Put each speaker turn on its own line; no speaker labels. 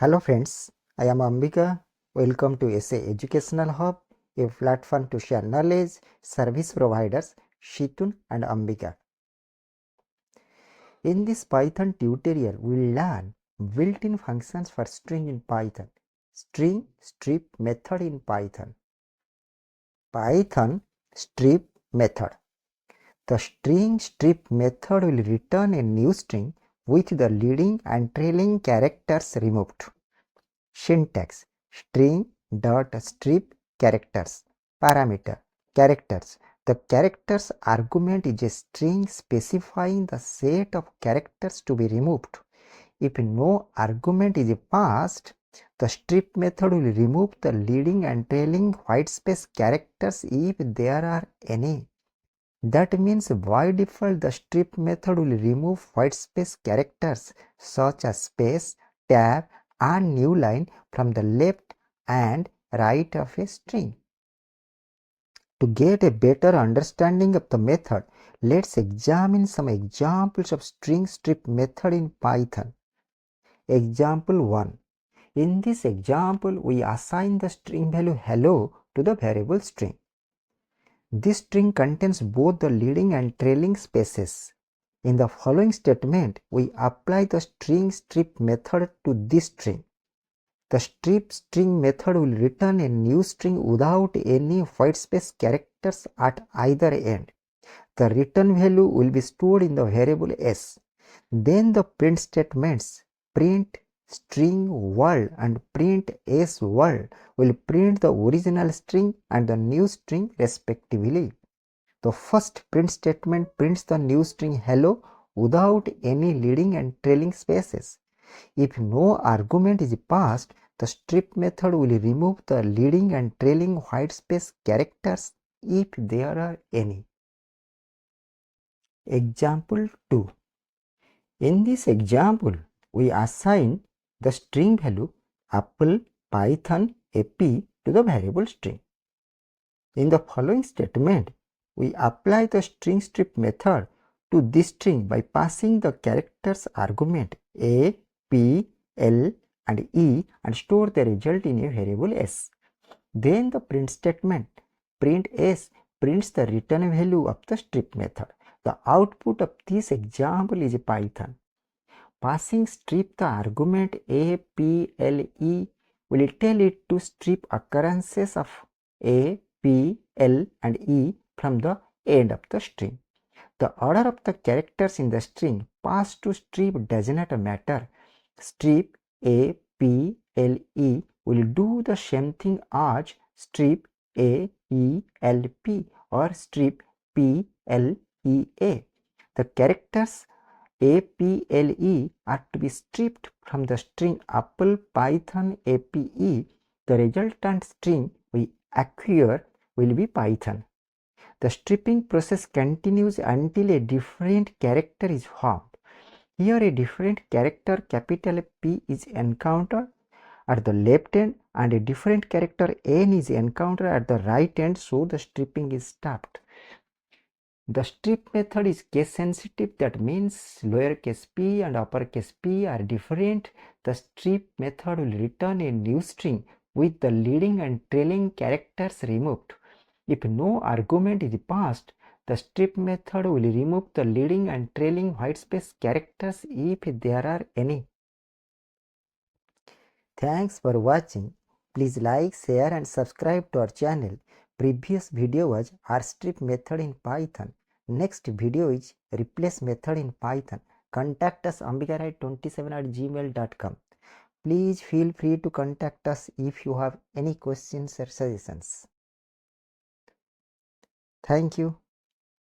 Hello friends, I am Ambika. Welcome to SA Educational Hub, a platform to share knowledge, service providers Shitun and Ambika. In this Python tutorial, we will learn built-in functions for string in Python, string strip method in Python, Python strip method. The string strip method will return a new string with the leading and trailing characters removed. Syntax: string.strip characters. Parameter: characters. The characters argument is a string specifying the set of characters to be removed. If no argument is passed, the strip method will remove the leading and trailing whitespace characters if there are any. That means by default the strip method will remove whitespace characters such as space, tab and new line from the left and right of a string. To get a better understanding of the method, let's examine some examples of string strip method in Python. Example 1. In this example, we assign the string value hello to the variable string. This string contains both the leading and trailing spaces. In the following statement, we apply the string strip method to this string. The strip string method will return a new string without any whitespace characters at either end. The return value will be stored in the variable s. Then the print statements print string world and print s world will print the original string and the new string respectively. The first print statement prints the new string hello without any leading and trailing spaces. If no argument is passed, the strip method will remove the leading and trailing whitespace characters if there are any. Example 2. In this example, we assign the string value apple python ap to the variable string. In the following statement, we apply the string strip method to this string by passing the characters argument a, p, l and e and store the result in a variable s. Then the print statement print s prints the return value of the strip method. The output of this example is Python. Passing strip the argument a, p, l, e will tell it to strip occurrences of a, p, l and e from the end of the string. The order of the characters in the string passed to strip does not matter. Strip a, p, l, e will do the same thing as strip a, e, l, p or strip p, l, e, a. The characters a, p, l, e are to be stripped from the string apple python ape. The resultant string we acquire will be Python. The stripping process continues until a different character is formed. Here a different character capital P is encountered at the left end and a different character N is encountered at the right end, so the stripping is stopped. The strip method is case sensitive, that means lowercase p and uppercase p are different. The strip method will return a new string with the leading and trailing characters removed. If no argument is passed, the strip method will remove the leading and trailing whitespace characters if there are any. Thanks for watching. Please like, share and subscribe to our channel. Previous video was rstrip method in Python. Next video is replace method in Python. Contact us ambikarai27@gmail.com. Please feel free to contact us if you have any questions or suggestions. Thank you.